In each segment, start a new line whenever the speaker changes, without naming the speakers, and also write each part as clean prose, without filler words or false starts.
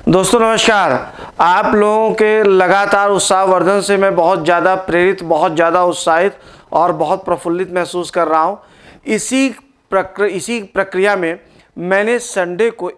दोस्तों नमस्कार। आप लोगों के लगातार उत्साहवर्धन से मैं बहुत ज़्यादा प्रेरित, बहुत ज़्यादा उत्साहित और बहुत प्रफुल्लित महसूस कर रहा हूँ। इसी प्रक्रिया में मैंने इस संडे को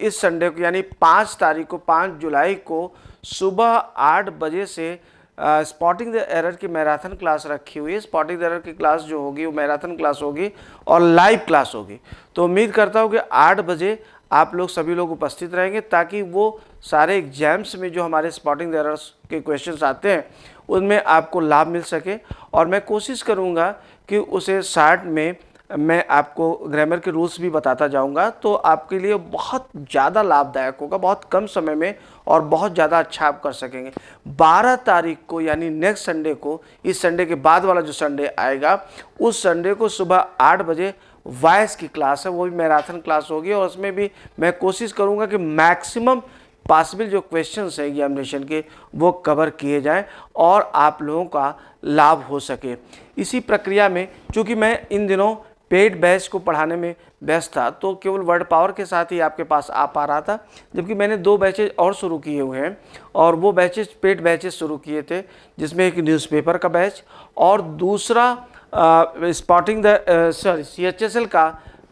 यानी 5 जुलाई को सुबह 8 बजे से स्पॉटिंग द एरर की मैराथन क्लास रखी हुई है। स्पॉटिंग द एरर की क्लास जो होगी वो मैराथन क्लास होगी और लाइव क्लास होगी। तो उम्मीद करता हूँ कि 8 बजे आप लोग सभी लोग उपस्थित रहेंगे ताकि वो सारे एग्जाम्स में जो हमारे स्पॉटिंग द एरर्स के क्वेश्चंस आते हैं उनमें आपको लाभ मिल सके। और मैं कोशिश करूँगा कि उसे शार्ट में मैं आपको ग्रामर के रूल्स भी बताता जाऊंगा, तो आपके लिए बहुत ज़्यादा लाभदायक होगा, बहुत कम समय में और बहुत ज़्यादा अच्छा आप कर सकेंगे। 12 तारीख को यानी नेक्स्ट संडे को, इस संडे के बाद वाला जो संडे आएगा उस संडे को सुबह 8 बजे वॉइस की क्लास है, वो भी मैराथन क्लास होगी और उसमें भी मैं कोशिश करूँगा कि मैक्सिमम पॉसिबल जो क्वेश्चंस हैं एग्जामिनेशन के वो कवर किए जाएं और आप लोगों का लाभ हो सके। इसी प्रक्रिया में चूँकि मैं इन दिनों पेड बैच को पढ़ाने में व्यस्त था तो केवल वर्ड पावर के साथ ही आपके पास आ पा रहा था, जबकि मैंने 2 बैचेज और शुरू किए हुए हैं और वो बैचेज पेड बैचेज शुरू किए थे, जिसमें एक न्यूज़पेपर का बैच और दूसरा CHSL का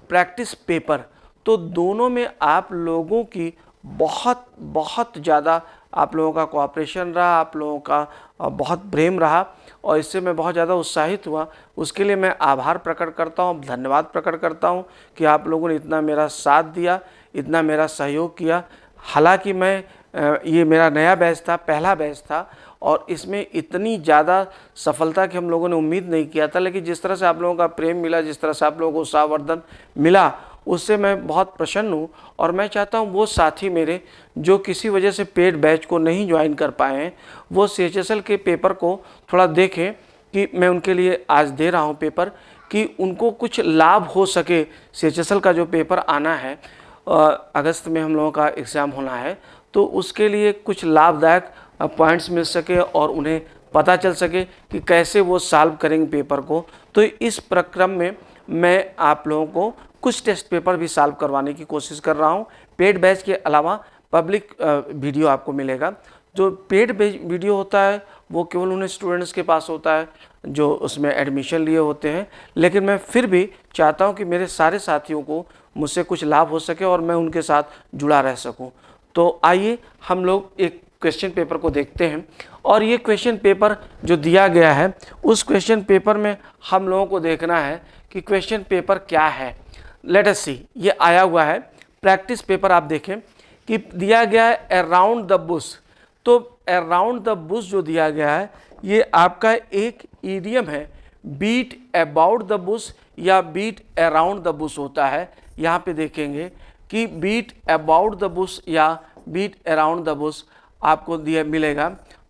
प्रैक्टिस पेपर। तो दोनों में आप लोगों की बहुत बहुत ज़्यादा आप लोगों का कोऑपरेशन रहा, आप लोगों का बहुत प्रेम रहा और इससे मैं बहुत ज़्यादा उत्साहित हुआ। उसके लिए मैं आभार प्रकट करता हूँ, धन्यवाद प्रकट करता हूँ कि आप लोगों ने इतना मेरा साथ दिया, इतना मेरा सहयोग किया। हालांकि ये मेरा नया बैच था, पहला बैच था और इसमें इतनी ज़्यादा सफलता की हम लोगों ने उम्मीद नहीं किया था, लेकिन जिस तरह से आप लोगों का प्रेम मिला, जिस तरह से आप लोगों को उत्साहवर्धन मिला, उससे मैं बहुत प्रसन्न हूँ। और मैं चाहता हूँ वो साथी मेरे जो किसी वजह से पेड बैच को नहीं ज्वाइन कर पाए हैं वो CHSL के पेपर को थोड़ा देखें कि मैं उनके लिए आज दे रहा हूँ पेपर, कि उनको कुछ लाभ हो सके। CHSL का जो पेपर आना है अगस्त में हम लोगों का एग्ज़ाम होना है, तो उसके लिए कुछ लाभदायक पॉइंट्स मिल सके और उन्हें पता चल सके कि कैसे वो सॉल्व करेंगे पेपर को। तो इस प्रक्रम में मैं आप लोगों को कुछ टेस्ट पेपर भी सॉल्व करवाने की कोशिश कर रहा हूँ। पेड बैच के अलावा पब्लिक वीडियो आपको मिलेगा। जो पेड वीडियो होता है वो केवल उन स्टूडेंट्स के पास होता है जो उसमें एडमिशन लिए होते हैं, लेकिन मैं फिर भी चाहता हूँ कि मेरे सारे साथियों को मुझसे कुछ लाभ हो सके और मैं उनके साथ जुड़ा रह सकूँ। तो आइए हम लोग एक क्वेश्चन पेपर को देखते हैं और ये क्वेश्चन पेपर जो दिया गया है उस क्वेश्चन पेपर में हम लोगों को देखना है कि क्वेश्चन पेपर क्या है। लेट अस सी, ये आया हुआ है प्रैक्टिस पेपर। आप देखें कि दिया गया है अराउंड द बुश। तो अराउंड द बुश जो दिया गया है ये आपका एक इडियम है, बीट अबाउट द बुश या बीट अराउंड द बुश होता है। यहाँ पे देखेंगे कि बीट अबाउट द बुश या बीट अराउंड द बुश आपको दिया मिलेगा।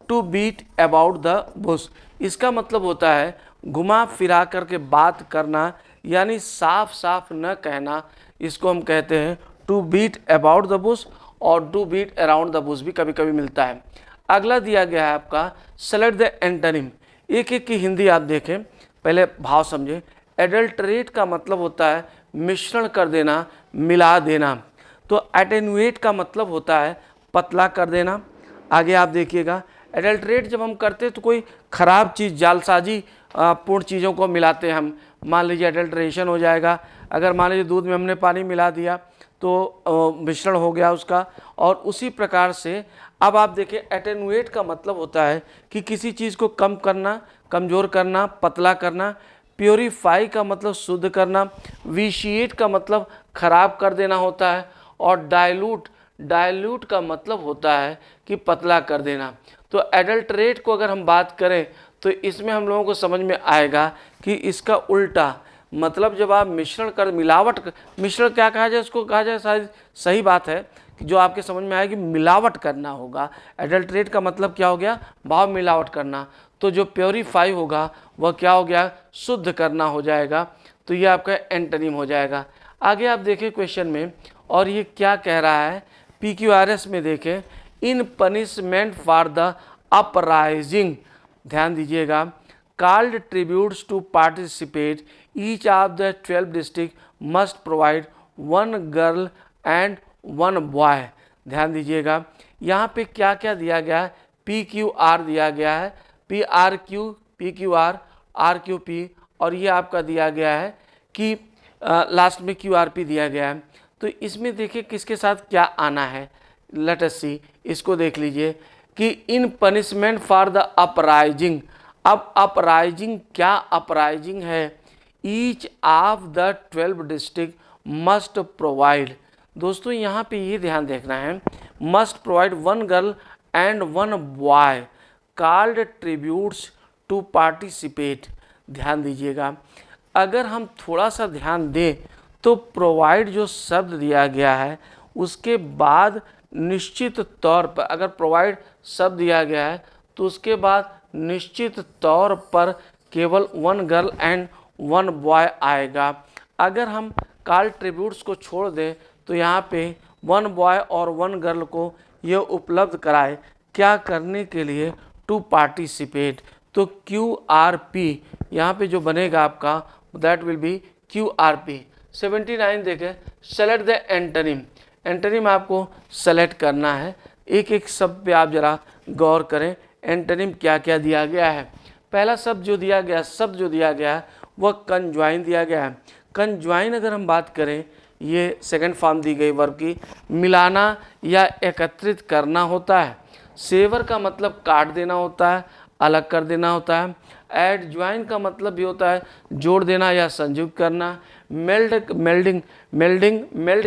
To beat about the bush इसका मतलब होता है घुमा फिरा करके बात करना, यानी साफ साफ न कहना, इसको हम कहते हैं to beat about the bush. और to beat around the bush भी कभी कभी मिलता है। अगला दिया गया है आपका सेलेक्ट द एंटोनिम। एक एक की हिंदी आप देखें, पहले भाव समझें। एडल्टरेट का मतलब होता है मिश्रण कर देना, मिला देना। तो एटेन्यूएट का मतलब होता है पतला कर देना। आगे आप देखिएगा, एडल्टरेट जब हम करते हैं तो कोई ख़राब चीज़, जालसाजी पूर्ण चीज़ों को मिलाते हैं हम। मान लीजिए एडल्ट्रेशन हो जाएगा, अगर मान लीजिए दूध में हमने पानी मिला दिया तो मिश्रण हो गया उसका। और उसी प्रकार से अब आप देखिए एटेन्यूएट का मतलब होता है कि किसी चीज़ को कम करना, कमज़ोर करना, पतला करना। प्योरीफाई का मतलब शुद्ध करना। विशिएट का मतलब ख़राब कर देना होता है। और डाइल्यूट का मतलब होता है कि पतला कर देना। तो एडल्टरेट को अगर हम बात करें तो इसमें हम लोगों को समझ में आएगा कि इसका उल्टा मतलब जब आप मिश्रण क्या कहा जाए, उसको कहा जाए, शायद सही बात है कि जो आपके समझ में आएगी मिलावट करना होगा। एडल्टरेट का मतलब क्या हो गया, भाव मिलावट करना। तो जो प्योरीफाई होगा वह क्या हो गया, शुद्ध करना हो जाएगा। तो ये आपका एंटोनिम हो जाएगा। आगे आप देखें क्वेश्चन में, और ये क्या कह रहा है, PQRS में देखें, in punishment for the uprising, ध्यान दीजिएगा, called tributes to participate, each of the 12 district must provide 1 girl and 1 boy. ध्यान दीजिएगा यहाँ पे क्या क्या दिया गया है, PQR दिया गया है, PRQ, PQR, RQP, और ये आपका दिया गया है कि लास्ट में QRP दिया गया है। तो इसमें देखिए किसके साथ क्या आना है, लेट अस सी, इसको देख लीजिए कि in punishment for the uprising. अब अपराइजिंग क्या अपराइजिंग है, each of the 12 district must provide. दोस्तों यहाँ पे ये ध्यान देखना है, must provide 1 girl and 1 boy called tributes to participate. ध्यान दीजिएगा, अगर हम थोड़ा सा ध्यान दें तो प्रोवाइड जो शब्द दिया गया है उसके बाद निश्चित तौर पर, अगर प्रोवाइड शब्द दिया गया है तो उसके बाद निश्चित तौर पर केवल 1 गर्ल एंड 1 बॉय आएगा। अगर हम कॉल ट्रिब्यूट्स को छोड़ दें तो यहाँ पे 1 बॉय और 1 गर्ल को ये उपलब्ध कराए क्या करने के लिए, टू पार्टिसिपेट। तो QRP यहाँ पे जो बनेगा आपका दैट विल बी QRP। 79 देखें, सेलेक्ट द एंटोनिम। एंटोनिम आपको सेलेक्ट करना है, एक एक शब्द पे आप जरा गौर करें एंटोनिम क्या क्या दिया गया है। पहला शब्द जो दिया गया है वह कंज्वाइन दिया गया है। कंज्वाइन अगर हम बात करें, ये सेकंड फॉर्म दी गई वर्ब की, मिलाना या एकत्रित करना होता है। सेवर का मतलब काट देना होता है, अलग कर देना होता है। एडज्वाइन का मतलब भी होता है जोड़ देना या संयुक्त करना। मेल्ड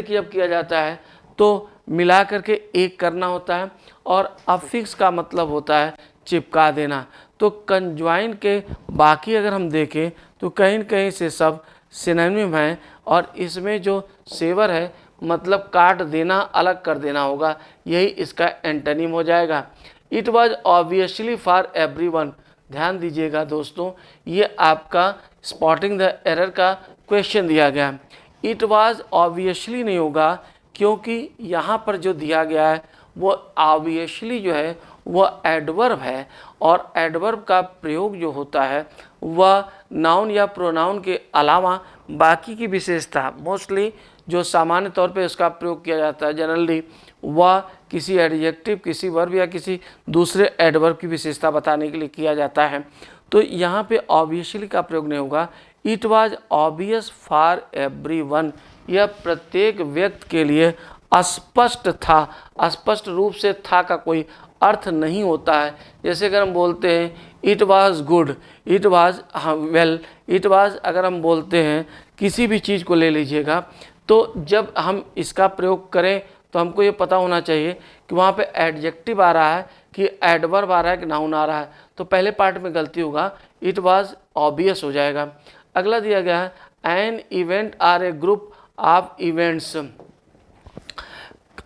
की अब किया जाता है तो मिला करके एक करना होता है। और अफिक्स का मतलब होता है चिपका देना। तो कंज्वाइन के बाकी अगर हम देखें तो कहीं न कहीं से सब सिनोनिम हैं, और इसमें जो सेवर है मतलब काट देना, अलग कर देना होगा, यही इसका एंटोनिम हो जाएगा। It was obviously for everyone. ध्यान दीजिएगा दोस्तों, ये आपका स्पॉटिंग द एरर का क्वेश्चन दिया गया। इट वॉज ऑब्वियसली नहीं होगा, क्योंकि यहाँ पर जो दिया गया है वो ऑब्वियसली जो है वह एडवर्ब है, और एडवर्ब का प्रयोग जो होता है वह नाउन या प्रोनाउन के अलावा बाकी की विशेषता, मोस्टली जो सामान्य तौर पे उसका प्रयोग किया जाता है जनरली, वह किसी एडजेक्टिव, किसी वर्ब या किसी दूसरे एडवर्ब की विशेषता बताने के लिए किया जाता है। तो यहाँ पे ऑब्वियसली का प्रयोग नहीं होगा। It was obvious for everyone, यह प्रत्येक व्यक्ति के लिए स्पष्ट था। स्पष्ट रूप से था का कोई अर्थ नहीं होता है। जैसे अगर हम बोलते हैं it was good, it was well, it was, अगर हम बोलते हैं किसी भी चीज़ को ले लीजिएगा, तो जब हम इसका प्रयोग करें तो हमको ये पता होना चाहिए कि वहाँ पे एडजेक्टिव आ रहा है कि एडवर्ब आ रहा है कि नाउन आ रहा है। तो पहले पार्ट में गलती होगा, इट वाज ऑब्वियस हो जाएगा। अगला दिया गया है an event are a group of events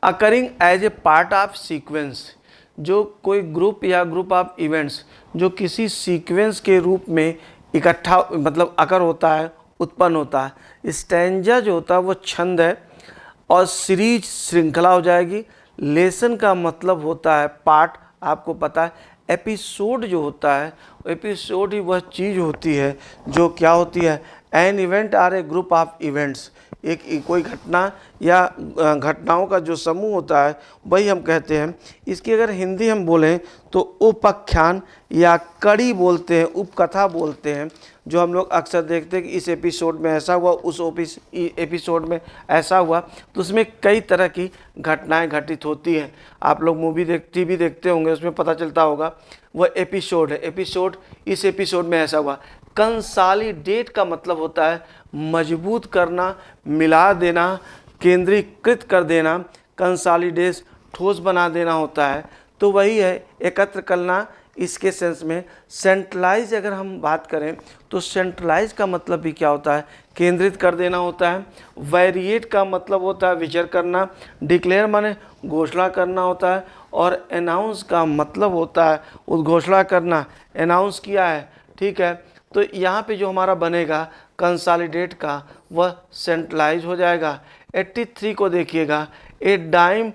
occurring as a part of sequence. जो कोई ग्रुप या ग्रुप ऑफ इवेंट्स जो किसी सीक्वेंस के रूप में इकट्ठा मतलब अकर होता है, उत्पन्न होता है। स्टैंजा जो होता है वो छंद है, और सीरीज श्रृंखला हो जाएगी। लेसन का मतलब होता है पार्ट, आपको पता है। एपिसोड जो होता है, एपिसोड ही वह चीज़ होती है जो क्या होती है, an event are a group of events, एक कोई घटना या घटनाओं का जो समूह होता है वही हम कहते हैं। इसकी अगर हिंदी हम बोलें तो उपाख्यान या कड़ी बोलते हैं, उपकथा बोलते हैं, जो हम लोग अक्सर देखते हैं कि इस एपिसोड में ऐसा हुआ, उस एपिसोड में ऐसा हुआ। तो उसमें कई तरह की घटनाएं घटित होती हैं। आप लोग टीवी देखते होंगे, उसमें पता चलता होगा वह एपिसोड है, एपिसोड इस एपिसोड में ऐसा हुआ। कंसोलिडेट का मतलब होता है मजबूत करना, मिला देना, केंद्रीकृत कर देना। कंसोलिडेट ठोस बना देना होता है। तो वही है एकत्र करना इसके सेंस में। सेंट्रलाइज अगर हम बात करें तो सेंट्रलाइज का मतलब भी क्या होता है, केंद्रित कर देना होता है। वेरिएट का मतलब होता है विचर करना। डिक्लेयर माने घोषणा करना होता है। और अनाउंस का मतलब होता है उद्घोषणा करना, अनाउंस किया है, ठीक है। तो यहाँ पे जो हमारा बनेगा कंसोलिडेट का, वह सेंट्रलाइज हो जाएगा। 83 को देखिएगा, a dime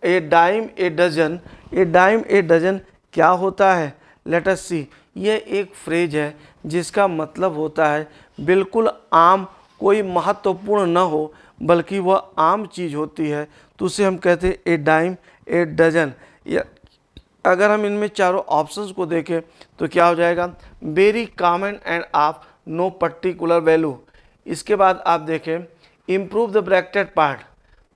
a dozen, a dime a dozen क्या होता है, लेट अस सी। ये एक फ्रेज है जिसका मतलब होता है बिल्कुल आम कोई महत्वपूर्ण न हो बल्कि वह आम चीज़ होती है तो उसे हम कहते हैं ए डाइम, ए डजन। या अगर हम इनमें चारों ऑप्शंस को देखें तो क्या हो जाएगा, very common and of no particular value. इसके बाद आप देखें इम्प्रूव द ब्रैकेटेड पार्ट,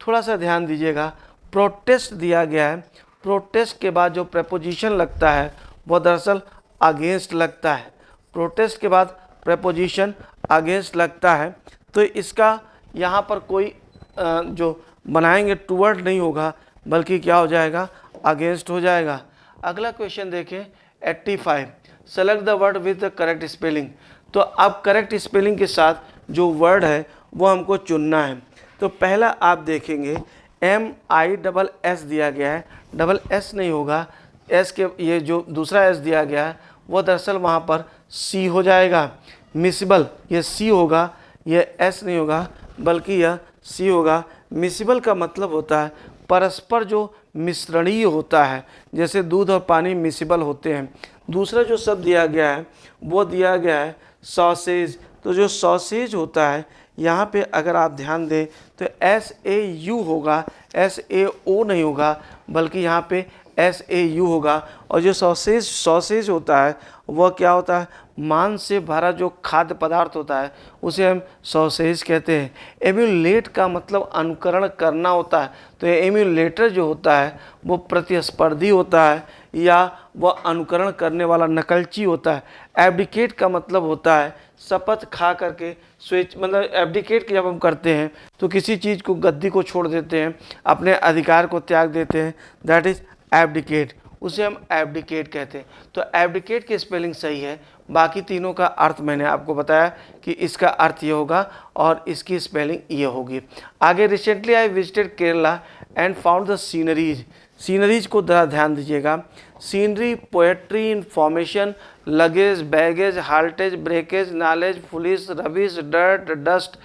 थोड़ा सा ध्यान दीजिएगा, प्रोटेस्ट दिया गया है, प्रोटेस्ट के बाद जो प्रेपोजिशन लगता है वह दरअसल अगेंस्ट लगता है। प्रोटेस्ट के बाद प्रेपोजिशन अगेंस्ट लगता है तो इसका यहाँ पर कोई जो बनाएंगे टूवर्ड नहीं होगा बल्कि क्या हो जाएगा, अगेंस्ट हो जाएगा। अगला क्वेश्चन देखें 85, select the word with the correct spelling. तो अब करेक्ट स्पेलिंग के साथ जो वर्ड है वो हमको चुनना है। तो पहला आप देखेंगे MISS दिया गया है, डबल एस नहीं होगा, एस के ये जो दूसरा एस दिया गया है वो दरअसल वहाँ पर सी हो जाएगा। मिसिबल ये सी होगा, ये एस नहीं होगा बल्कि यह सी होगा। मिसिबल का मतलब होता है परस्पर जो मिश्रणीय होता है, जैसे दूध और पानी मिसिबल होते हैं। दूसरा जो शब्द दिया गया है वो दिया गया है सॉसेज। तो जो सॉसेज होता है यहाँ पे अगर आप ध्यान दें तो SAU होगा, SAO नहीं होगा बल्कि यहाँ पे SAU होगा। और जो सॉसेज होता है वह क्या होता है, मांस से भरा जो खाद्य पदार्थ होता है उसे हम सॉसेज कहते हैं। एम्यूलेट का मतलब अनुकरण करना होता है, तो एम्यूलेटर जो होता है वो प्रतिस्पर्धी होता है या वह अनुकरण करने वाला नकलची होता है। एब्डिकेट का मतलब होता है शपथ खा करके स्विच, मतलब एब्डिकेट जब हम करते हैं तो किसी चीज़ को, गद्दी को छोड़ देते हैं, अपने अधिकार को त्याग देते हैं, दैट इज़ एब्डिकेट, उसे हम एब्डिकेट कहते हैं। तो एब्डिकेट की स्पेलिंग सही है, बाकी तीनों का अर्थ मैंने आपको बताया कि इसका अर्थ ये होगा और इसकी स्पेलिंग ये होगी। आगे recently I visited Kerala and found the sceneries. Sceneries को ज़रा ध्यान दीजिएगा, scenery, poetry, information, luggage, baggage, haltage, breakage, knowledge, police, rubbish, dirt, dust,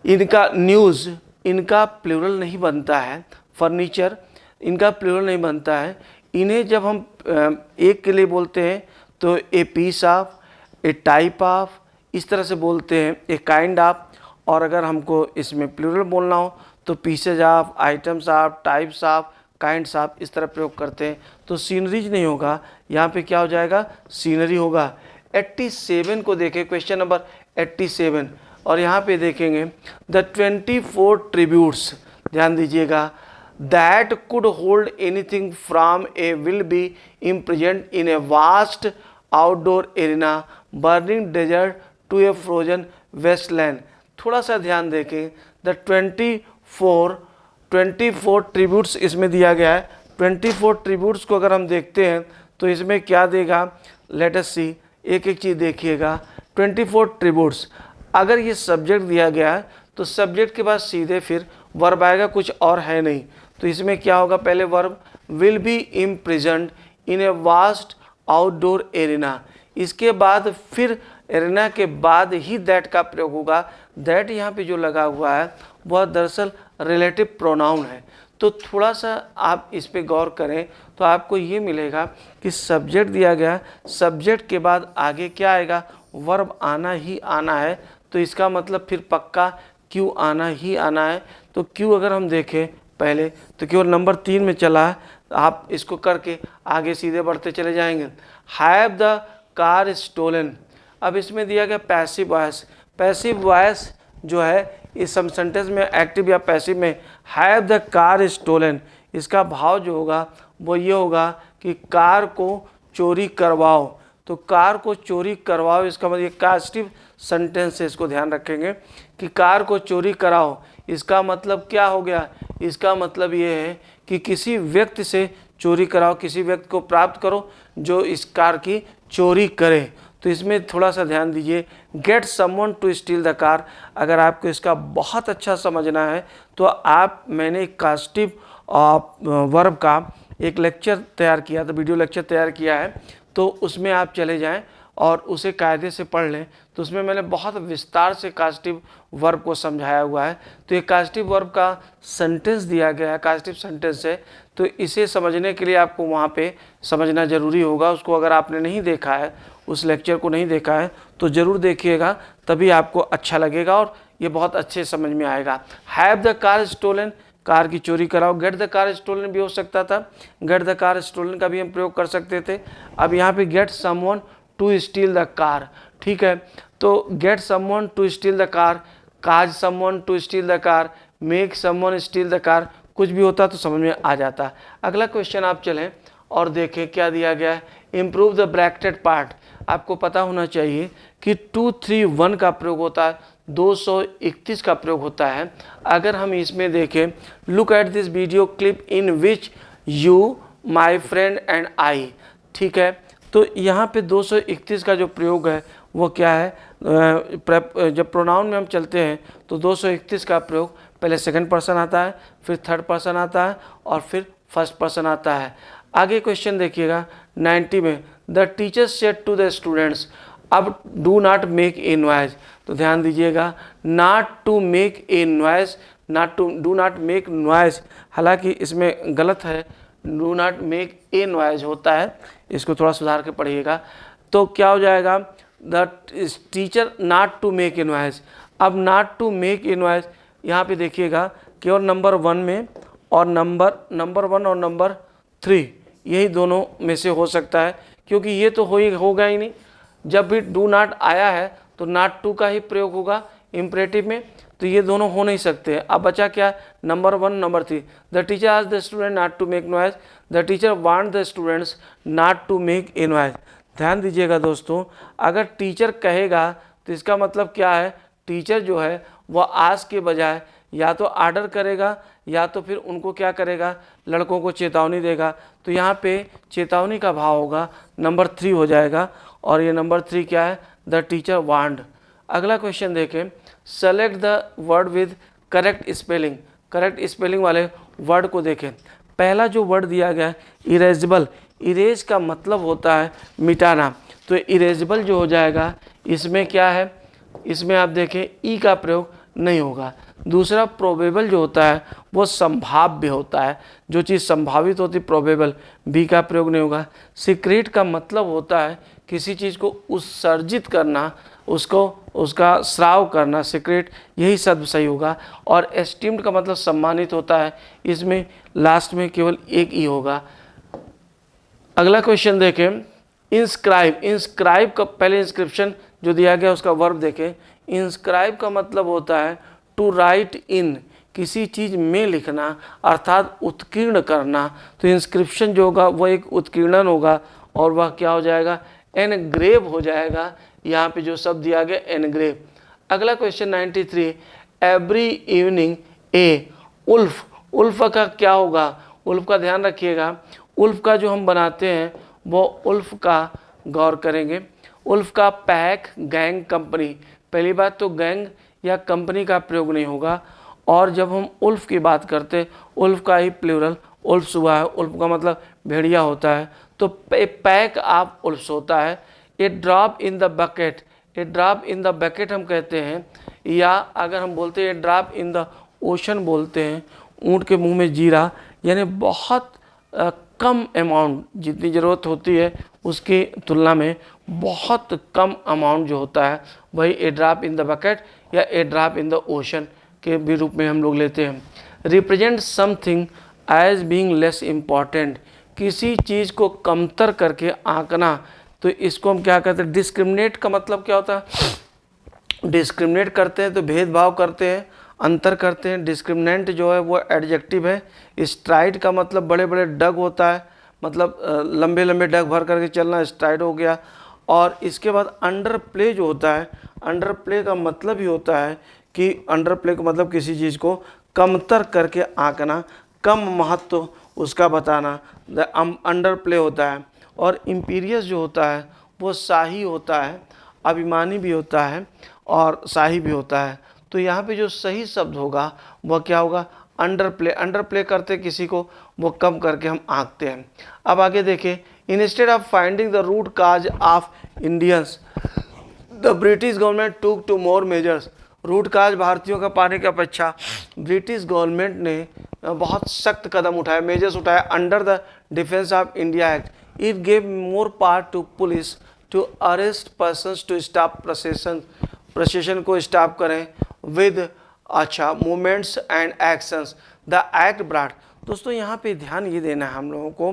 इनका न्यूज़, इनका प्लूरल नहीं बनता है। फर्नीचर, इनका प्लूरल नहीं बनता है। इन्हें जब हम एक के लिए बोलते हैं तो a piece of, a type of, इस तरह से बोलते हैं, ए काइंड ऑफ। और अगर हमको इसमें प्लूरल बोलना हो तो pieces of, items of, types of, kinds of, इस तरह प्रयोग करते हैं। तो सीनरीज नहीं होगा, यहाँ पे क्या हो जाएगा, सीनरी होगा। 87 को देखें, क्वेश्चन नंबर 87, और यहाँ पे देखेंगे द 24 ट्रिब्यूट्स, ध्यान दीजिएगा, that could hold anything from a will be imprisoned in a vast outdoor arena, burning desert to a frozen wasteland। थोड़ा सा ध्यान देखें, द 24 ट्रिब्यूट्स इसमें दिया गया है। 24 ट्रिब्यूट्स को अगर हम देखते हैं तो इसमें क्या देगा, लेट अस सी, एक एक चीज़ देखिएगा। 24 ट्रिब्यूट्स, अगर ये सब्जेक्ट दिया गया है तो सब्जेक्ट के बाद सीधे फिर वर्ब आएगा, कुछ और है नहीं। तो इसमें क्या होगा, पहले verb will be imprisoned in a vast outdoor arena, इसके बाद फिर एरिना के बाद ही दैट का प्रयोग होगा। दैट यहाँ पे जो लगा हुआ है वह दरअसल रिलेटिव प्रोनाउन है। तो थोड़ा सा आप इस पे गौर करें तो आपको ये मिलेगा कि सब्जेक्ट दिया गया, सब्जेक्ट के बाद आगे क्या आएगा, वर्ब आना ही आना है। तो इसका मतलब फिर पक्का क्यों आना ही आना है। तो क्यों अगर हम देखें पहले तो केवल नंबर 3 में चला है, आप इसको करके आगे सीधे बढ़ते चले जाएंगे। हैव द कार स्टोलन, अब इसमें दिया गया पैसिव वॉइस। पैसिव वॉइस जो है इस सम सेंटेंस में एक्टिव या पैसिव में, हैव द कार स्टोलन, इसका भाव जो होगा वो ये होगा कि कार को चोरी करवाओ। तो कार को चोरी करवाओ, इसका मतलब ये कास्टिव सेंटेंस है, इसको ध्यान रखेंगे कि कार को चोरी कराओ। इसका मतलब क्या हो गया, इसका मतलब ये है कि किसी व्यक्ति से चोरी कराओ, किसी व्यक्ति को प्राप्त करो जो इस कार की चोरी करे। तो इसमें थोड़ा सा ध्यान दीजिए, get someone to steal the car. अगर आपको इसका बहुत अच्छा समझना है तो आप, मैंने कास्टिव वर्ब का एक लेक्चर तैयार किया था, वीडियो लेक्चर तैयार किया है, तो उसमें आप चले जाएं और उसे कायदे से पढ़ लें। तो उसमें मैंने बहुत विस्तार से कास्टिव वर्ब को समझाया हुआ है। तो ये कास्टिव वर्ब का सेंटेंस दिया गया है, कास्टिव सेंटेंस है, तो इसे समझने के लिए आपको वहाँ पे समझना ज़रूरी होगा। उसको अगर आपने नहीं देखा है उस लेक्चर को नहीं देखा है तो ज़रूर देखिएगा, तभी आपको अच्छा लगेगा और ये बहुत अच्छे समझ में आएगा। Have the car stolen, car की चोरी कराओ। गेट द कार स्टोलन भी हो सकता था, गेट द कार स्टोलन का भी हम प्रयोग कर सकते थे। अब यहाँ पे get someone to steal the car, ठीक है, तो get someone to steal the car, cause someone to steal the car, make someone steal the car, कुछ भी होता तो समझ में आ जाता। अगला क्वेश्चन आप चलें और देखें क्या दिया गया है। इम्प्रूव द ब्रैकेटेड पार्ट, आपको पता होना चाहिए कि 231 का प्रयोग होता है, 231 का प्रयोग होता है। अगर हम इसमें देखें, look at this video clip in which you my friend and I, ठीक है, तो यहाँ पे 231 का जो प्रयोग है वो क्या है, जब प्रोनाउन में हम चलते हैं तो 231 का प्रयोग पहले सेकंड पर्सन आता है, फिर थर्ड पर्सन आता है और फिर फर्स्ट पर्सन आता है। आगे क्वेश्चन देखिएगा 90 में, the teacher said to the students, अब do not make a noise, तो ध्यान दीजिएगा, not to make a noise, not to, do not make noise, हालांकि इसमें गलत है, do not make a noise होता है, इसको थोड़ा सुधार के पढ़िएगा। तो क्या हो जाएगा, the teacher not to make a noise. अब not to make a noise यहाँ पे देखिएगा केवल नंबर 1 में और नंबर 1 और नंबर 3 यही दोनों में से हो सकता है, क्योंकि ये तो होगा ही नहीं। जब भी डू नॉट आया है तो नॉट टू का ही प्रयोग होगा इम्परेटिव में, तो ये दोनों हो नहीं सकते। अब बचा क्या, नंबर 1 नंबर 3। द टीचर आज the student not to make noise, the teacher want the students not to make a noise. ध्यान दीजिएगा दोस्तों, अगर टीचर कहेगा तो इसका मतलब क्या है, टीचर जो है वह आज के बजाय या तो आर्डर करेगा या तो फिर उनको क्या करेगा, लड़कों को चेतावनी देगा। तो यहाँ पे चेतावनी का भाव होगा, नंबर 3 हो जाएगा, और ये नंबर 3 क्या है, द टीचर वांड। अगला क्वेश्चन देखें, select the word with correct spelling, correct spelling वाले वर्ड को देखें। पहला जो वर्ड दिया गया है इरेजेबल, इरेज का मतलब होता है मिटाना, तो इरेजेबल जो हो जाएगा इसमें क्या है, इसमें आप देखें ई का प्रयोग नहीं होगा। दूसरा प्रोबेबल जो होता है वो संभाव्य होता है, जो चीज़ संभावित होती प्रोबेबल, बी का प्रयोग नहीं होगा। सीक्रेट का मतलब होता है किसी चीज़ को उत्सर्जित करना, उसको उसका श्राव करना, सीक्रेट, यही शब्द सही होगा। और एस्टीम्ड का मतलब सम्मानित होता है, इसमें लास्ट में केवल एक ई होगा। अगला क्वेश्चन देखें, इंस्क्राइब, इंस्क्राइब का पहले इंस्क्रिप्शन जो दिया गया उसका वर्ब देखें। इंस्क्राइब का मतलब होता है टू राइट इन, किसी चीज़ में लिखना अर्थात उत्कीर्ण करना। तो इंस्क्रिप्शन जो होगा वो एक उत्कीर्णन होगा और वह क्या हो जाएगा, एनग्रेव हो जाएगा। यहाँ पे जो शब्द दिया गया एनग्रेव। अगला क्वेश्चन 93, एवरी इवनिंग ए उल्फ, उल्फ का क्या होगा, उल्फ का ध्यान रखिएगा, उल्फ का जो हम बनाते हैं वो उल्फ का गौर करेंगे। उल्फ का पैक, गैंग, कंपनी, पहली बात तो गैंग या कंपनी का प्रयोग नहीं होगा। और जब हम उल्फ की बात करते, उल्फ का ही प्लूरल उल्फ्स हुआ है, उल्फ का मतलब भेड़िया होता है, तो पैक ऑफ उल्फ्स होता है। A drop in the bucket, a drop in the bucket हम कहते हैं, या अगर हम बोलते हैं ड्रॉप इन द ओशन बोलते हैं, ऊँट के मुंह में जीरा, यानी बहुत कम अमाउंट, जितनी ज़रूरत होती है उसकी तुलना में बहुत कम अमाउंट जो होता है वही a drop in the bucket or a drop in the ocean के भी रूप में हम लोग लेते हैं। Represent something as being less important, किसी चीज़ को कमतर करके आंकना, तो इसको हम क्या कहते हैं, डिस्क्रिमिनेट का मतलब क्या होता है, डिस्क्रिमिनेट करते हैं तो भेदभाव करते हैं, अंतर करते हैं। डिस्क्रिमिनेंट जो है वो एडजेक्टिव है। स्ट्राइड का मतलब बड़े बड़े डग होता है, मतलब लंबे लंबे डग भर करके चलना, स्ट्राइड हो गया। और इसके बाद अंडर प्ले जो होता है, अंडर प्ले का मतलब ही होता है कि अंडर प्ले का मतलब किसी चीज़ को कमतर करके आंकना, कम महत्व उसका बताना, अंडर प्ले होता है। और इम्पीरियस जो होता है वो शाही होता है, अभिमानी भी होता है और शाही भी होता है। तो यहाँ पे जो सही शब्द होगा वह क्या होगा, अंडर प्ले। अंडर प्ले करते किसी को वो कम करके हम आंकते हैं। अब आगे देखें, instead of finding the root cause of Indians the British government took two more measures, root cause भारतीयों का पाने की अपेक्षा ब्रिटिश गवर्नमेंट ने बहुत सख्त कदम उठाए, मेजर्स उठाए। Under the defence of India act it gave more power to police to arrest persons to stop procession को स्टॉप करें विद अच्छा movements and actions the act brought. दोस्तों यहाँ पे ध्यान ये देना है हम लोगों को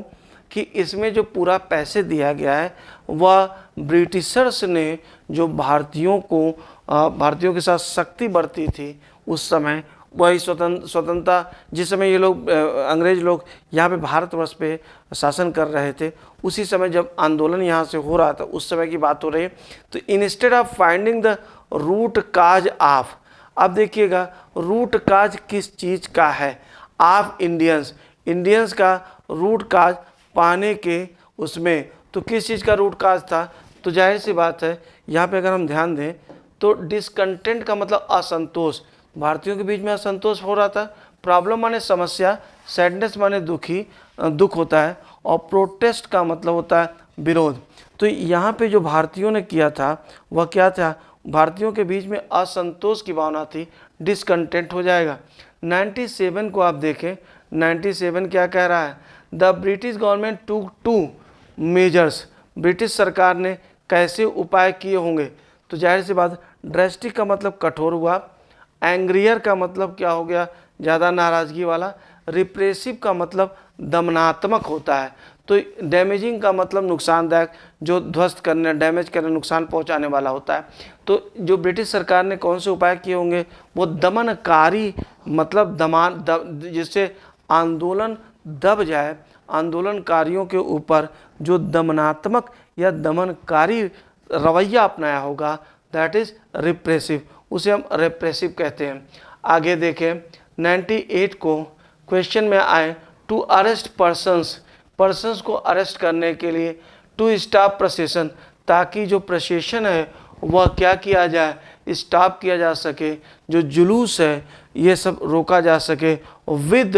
कि इसमें जो पूरा पैसे दिया गया है वह ब्रिटिशर्स ने जो भारतीयों के साथ सख्ती बरती थी उस समय, वही स्वतंत्रता जिस समय ये लोग अंग्रेज लोग यहाँ पे भारतवर्ष पे शासन कर रहे थे, उसी समय जब आंदोलन यहाँ से हो रहा था उस समय की बात हो रही है। तो instead of finding the root cause of, अब देखिएगा रूट काज किस चीज़ का है, ऑफ इंडियंस का रूट काज पाने के उसमें, तो किस चीज़ का रूट काज था, तो जाहिर सी बात है यहाँ पे अगर हम ध्यान दें तो डिसकंटेंट का मतलब असंतोष, भारतीयों के बीच में असंतोष हो रहा था। प्रॉब्लम माने समस्या, सैडनेस माने दुख होता है, और प्रोटेस्ट का मतलब होता है विरोध। तो यहाँ पे जो भारतीयों ने किया था वह क्या था, भारतीयों के बीच में असंतोष की भावना थी, डिसकंटेंट हो जाएगा। 97 को आप देखें, 97 क्या कह रहा है, the British government to two measures, British सरकार ने कैसे उपाय किए होंगे, तो जाहिर सी बात, ड्रेस्टिक का मतलब कठोर हुआ, एंग्रियर का मतलब क्या हो गया, ज़्यादा नाराज़गी वाला, रिप्रेसिव का मतलब दमनात्मक होता है, तो डैमेजिंग का मतलब नुकसानदायक, जो ध्वस्त करने, डैमेज करने, नुकसान पहुंचाने वाला होता है। तो जो ब्रिटिश सरकार ने कौन से उपाय किए होंगे, वो दमनकारी मतलब जिससे आंदोलन दब जाए, आंदोलनकारियों के ऊपर जो दमनात्मक या दमनकारी रवैया अपनाया होगा, दैट इज़ रिप्रेसिव, उसे हम रिप्रेसिव कहते हैं। आगे देखें 98 को क्वेश्चन में आए, टू अरेस्ट पर्सन्स को अरेस्ट करने के लिए, टू स्टॉप प्रोसेशन, ताकि जो प्रोसेशन है वह क्या किया जाए, स्टॉप किया जा सके, जो जुलूस है ये सब रोका जा सके, विद,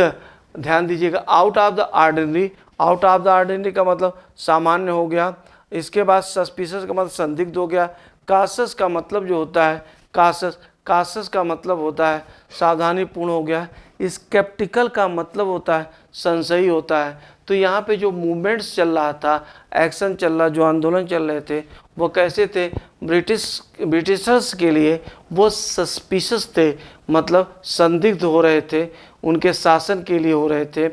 ध्यान दीजिएगा, out of the ordinary, out of the ordinary का मतलब सामान्य हो गया, इसके बाद सस्पिशियस का मतलब संदिग्ध हो गया, कासस का मतलब जो होता है, कासस का मतलब होता है सावधानीपूर्ण हो गया, स्केप्टिकल का मतलब होता है संशयी होता है। तो यहाँ पे जो मूवमेंट्स चल रहा था, एक्शन चल रहा, जो आंदोलन चल रहे थे वो कैसे थे, ब्रिटिशर्स के लिए वो सस्पिशियस थे, मतलब संदिग्ध हो रहे थे, उनके शासन के लिए हो रहे थे,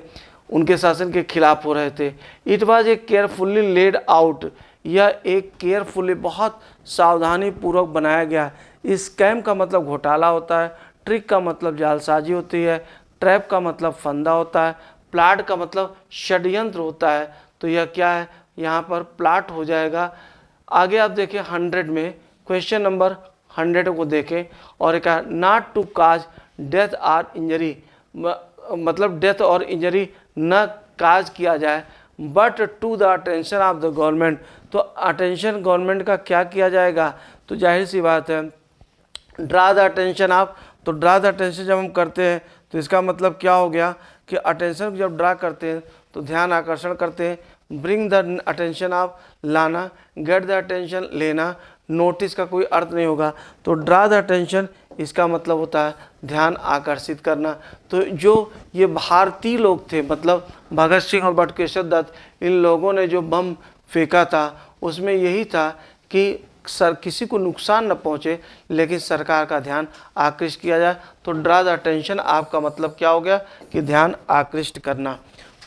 उनके शासन के खिलाफ हो रहे थे। It was a carefully laid out, यह एक केयरफुली बहुत सावधानी पूर्वक बनाया गया। स्कैम का मतलब घोटाला होता है, ट्रिक का मतलब जालसाजी होती है, ट्रैप का मतलब फंदा होता है, प्लाट का मतलब षड्यंत्र होता है। तो यह क्या है, यहाँ पर प्लाट हो जाएगा। आगे आप देखें 100 में, क्वेश्चन नंबर 100 को देखें, और एक not to cause death or injury, मतलब डेथ और इंजरी न काज किया जाए, but to the attention of the government, तो अटेंशन गवर्नमेंट का क्या किया जाएगा, तो जाहिर सी बात है ड्रा द अटेंशन ऑफ, तो ड्रा द अटेंशन जब हम करते हैं तो इसका मतलब क्या हो गया कि अटेंशन जब ड्रा करते हैं तो ध्यान आकर्षण करते हैं, ब्रिंग द अटेंशन ऑफ लाना, गेट द अटेंशन लेना, नोटिस का कोई अर्थ नहीं होगा, तो ड्रा द अटेंशन इसका मतलब होता है ध्यान आकर्षित करना। तो जो ये भारतीय लोग थे, मतलब भगत सिंह और बटुकेश्वर दत्त, इन लोगों ने जो बम फेंका था उसमें यही था कि किसी को नुकसान न पहुंचे लेकिन सरकार का ध्यान आकृष्ट किया जाए। तो ड्रा द अटेंशन आपका मतलब क्या हो गया कि ध्यान आकृष्ट करना।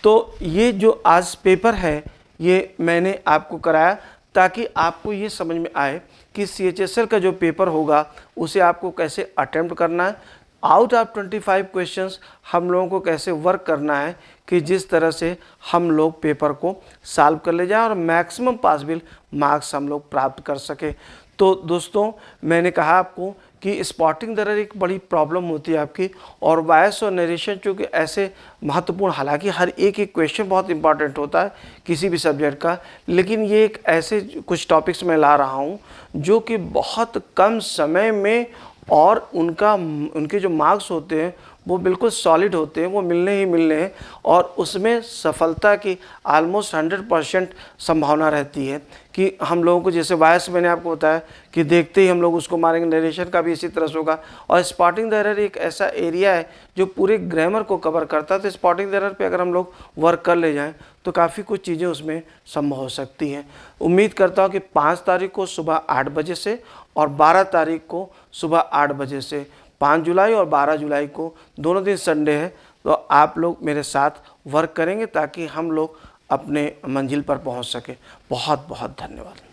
तो ये जो आज पेपर है ये मैंने आपको कराया ताकि आपको ये समझ में आए कि CHSL का जो पेपर होगा उसे आपको कैसे अटेम्प्ट करना है, आउट ऑफ 25 क्वेश्चंस हम लोगों को कैसे वर्क करना है कि जिस तरह से हम लोग पेपर को सॉल्व कर ले जाएं और मैक्सिमम पॉसिबल मार्क्स हम लोग प्राप्त कर सके। तो दोस्तों मैंने कहा आपको कि स्पॉटिंग दर एक बड़ी प्रॉब्लम होती है आपकी, और वॉइस और नरेशन चूँकि ऐसे महत्वपूर्ण, हालांकि हर एक क्वेश्चन बहुत इंपॉर्टेंट होता है किसी भी सब्जेक्ट का, लेकिन ये एक ऐसे कुछ टॉपिक्स मैं ला रहा हूँ जो कि बहुत कम समय में और उनके जो मार्क्स होते हैं वो बिल्कुल सॉलिड होते हैं, वो मिलने ही मिलने हैं और उसमें सफलता की ऑलमोस्ट 100% संभावना रहती है कि हम लोगों को, जैसे वॉइस मैंने आपको बताया कि देखते ही हम लोग उसको मारेंगे, नरेशन का भी इसी तरह से होगा। और स्पॉटिंग द एरर एक ऐसा एरिया है जो पूरे ग्रामर को कवर करता है, तो स्पॉटिंग द एरर पे अगर हम लोग वर्क कर ले जाएं तो काफ़ी कुछ चीज़ें उसमें संभव हो सकती हैं। उम्मीद करता हूँ कि 5 तारीख को सुबह 8 बजे से और 12 तारीख को सुबह 8 बजे से, 5 जुलाई और 12 जुलाई को दोनों दिन संडे है, तो आप लोग मेरे साथ वर्क करेंगे ताकि हम लोग अपने मंजिल पर पहुंच सके। बहुत बहुत धन्यवाद।